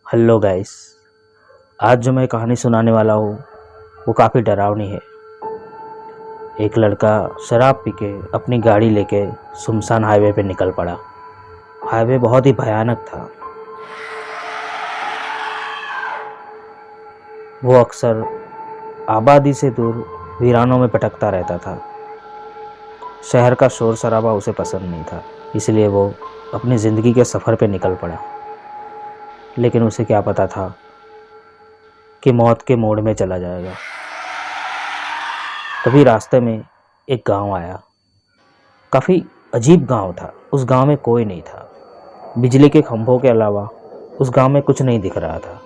Hello guys. आज जो मैं कहानी सुनाने वाला हूँ वो काफ़ी डरावनी है। एक लड़का शराब पी के अपनी गाड़ी लेके सुनसान हाईवे पे निकल पड़ा। हाईवे बहुत ही भयानक था। वो अक्सर आबादी से दूर वीरानों में भटकता रहता था। शहर का शोर शराबा उसे पसंद नहीं था, इसलिए वो अपनी ज़िंदगी के सफ़र पे निकल पड़ा। लेकिन उसे क्या पता था कि मौत के मोड़ में चला जाएगा। तभी रास्ते में एक गांव आया। काफ़ी अजीब गांव था। उस गांव में कोई नहीं था। बिजली के खंभों के अलावा उस गांव में कुछ नहीं दिख रहा था।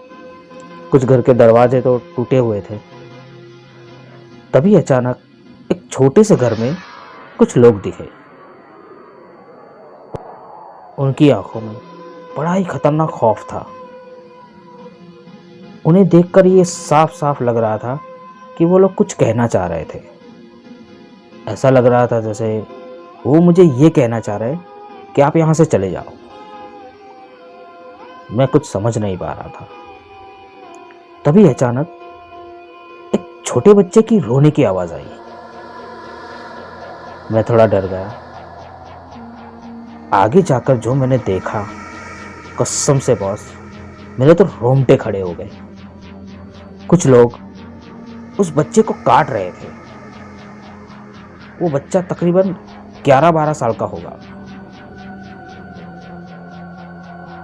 कुछ घर के दरवाजे तो टूटे हुए थे। तभी अचानक एक छोटे से घर में कुछ लोग दिखे। उनकी आंखों में बड़ा ही खतरनाक खौफ था। उन्हें देखकर ये साफ साफ लग रहा था कि वो लोग कुछ कहना चाह रहे थे। ऐसा लग रहा था जैसे वो मुझे ये कहना चाह रहे कि आप यहाँ से चले जाओ। मैं कुछ समझ नहीं पा रहा था। तभी अचानक एक छोटे बच्चे की रोने की आवाज आई। मैं थोड़ा डर गया। आगे जाकर जो मैंने देखा, कसम से बॉस, मेरे तो रोंगटे खड़े हो गए। कुछ लोग उस बच्चे को काट रहे थे। वो बच्चा तकरीबन 11-12 साल का होगा।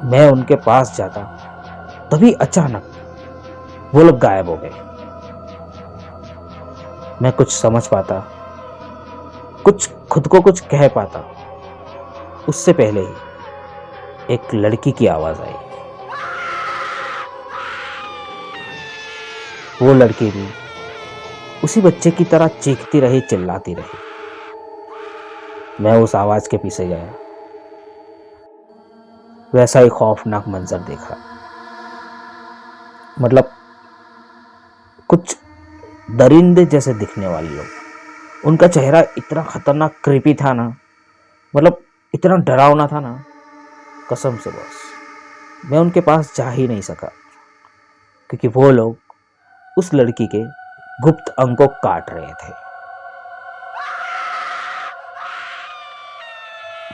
मैं उनके पास जाता, तभी अचानक वो लोग गायब हो गए। मैं कुछ समझ पाता, कुछ खुद को कुछ कह पाता, उससे पहले ही एक लड़की की आवाज आई। वो लड़की भी उसी बच्चे की तरह चीखती रही, चिल्लाती रही। मैं उस आवाज के पीछे गया। वैसा ही खौफनाक मंजर देखा। मतलब कुछ दरिंदे जैसे दिखने वाले लोग। उनका चेहरा इतना खतरनाक क्रीपी था ना, मतलब इतना डरावना था ना, कसम से बॉस, मैं उनके पास जा ही नहीं सका। क्योंकि वो लोग उस लड़की के गुप्त अंग को काट रहे थे।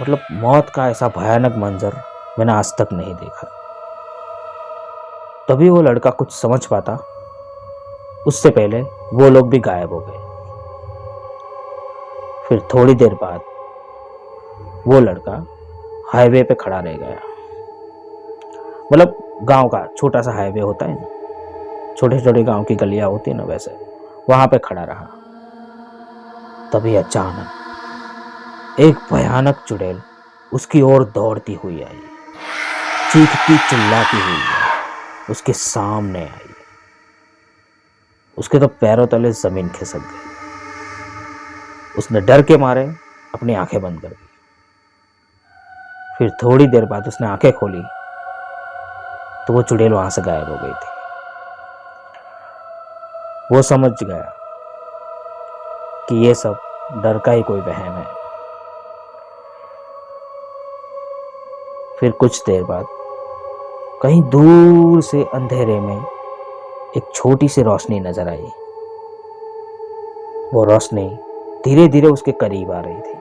मतलब मौत का ऐसा भयानक मंजर मैंने आज तक नहीं देखा। तभी वो लड़का कुछ समझ पाता, उससे पहले वो लोग भी गायब हो गए। फिर थोड़ी देर बाद वो लड़का हाईवे पे खड़ा रह गया। मतलब गांव का छोटा सा हाईवे होता है ना, छोटे छोटे गांव की गलियां होती है ना, वैसे वहां पे खड़ा रहा। तभी अचानक एक भयानक चुड़ैल उसकी ओर दौड़ती हुई आई, चीखती चिल्लाती हुई उसके सामने आई। उसके तो पैरों तले जमीन खिसक गई। उसने डर के मारे अपनी आंखें बंद कर दी। फिर थोड़ी देर बाद उसने आंखें खोली तो वो चुड़ैल वहां से गायब हो गई थी। वो समझ गया कि ये सब डर का ही कोई वहम है। फिर कुछ देर बाद कहीं दूर से अंधेरे में एक छोटी सी रोशनी नजर आई। वो रोशनी धीरे धीरे उसके करीब आ रही थी।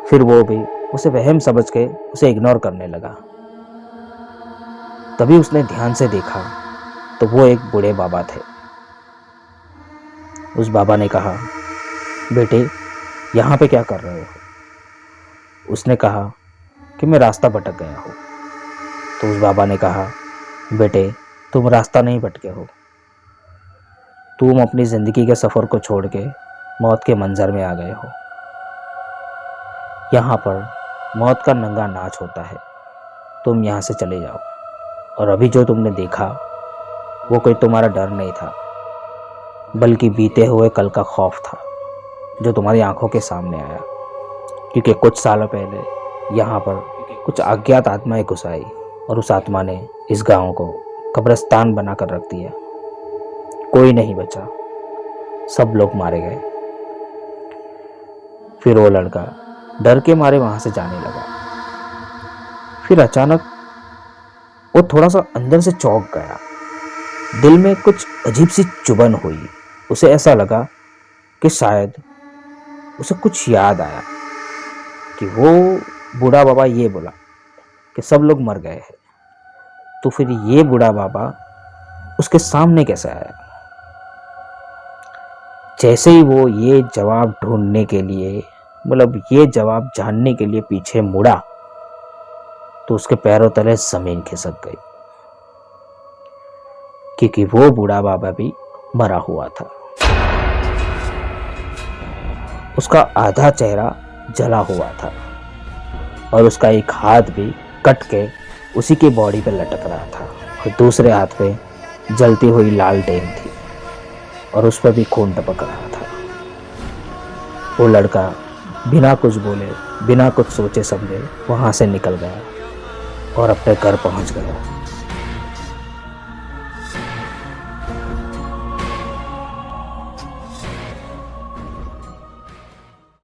फिर वो भी उसे वहम समझ के उसे इग्नोर करने लगा। तभी उसने ध्यान से देखा तो वो एक बूढ़े बाबा थे। उस बाबा ने कहा, बेटे यहाँ पे क्या कर रहे हो? उसने कहा कि मैं रास्ता भटक गया हूँ। तो उस बाबा ने कहा, बेटे तुम रास्ता नहीं भटके हो, तुम अपनी ज़िंदगी के सफ़र को छोड़ के मौत के मंजर में आ गए हो। यहाँ पर मौत का नंगा नाच होता है। तुम यहाँ से चले जाओ। और अभी जो तुमने देखा वो कोई तुम्हारा डर नहीं था, बल्कि बीते हुए कल का खौफ था जो तुम्हारी आंखों के सामने आया। क्योंकि कुछ सालों पहले यहाँ पर कुछ अज्ञात आत्माएं घुस आई और उस आत्मा ने इस गांव को कब्रिस्तान बनाकर रख दिया। कोई नहीं बचा, सब लोग मारे गए। फिर वो लड़का डर के मारे वहां से जाने लगा। फिर अचानक वो थोड़ा सा अंदर से चौंक गया। दिल में कुछ अजीब सी चुभन हुई। उसे ऐसा लगा कि शायद उसे कुछ याद आया कि वो बूढ़ा बाबा ये बोला कि सब लोग मर गए हैं, तो फिर ये बूढ़ा बाबा उसके सामने कैसे आया। जैसे ही वो ये जवाब ढूंढने के लिए, मतलब ये जवाब जानने के लिए पीछे मुड़ा, तो उसके पैरों तले जमीन खिसक गई, क्योंकि वो बूढ़ा बाबा भी मरा हुआ था। उसका आधा चेहरा जला हुआ था और उसका एक हाथ भी कट के उसी की बॉडी पे लटक रहा था और दूसरे हाथ पे जलती हुई लालटेन थी और उस पर भी खून टपक रहा था। वो लड़का बिना कुछ बोले, बिना कुछ सोचे समझे वहाँ से निकल गया और अपने घर पहुँच गया।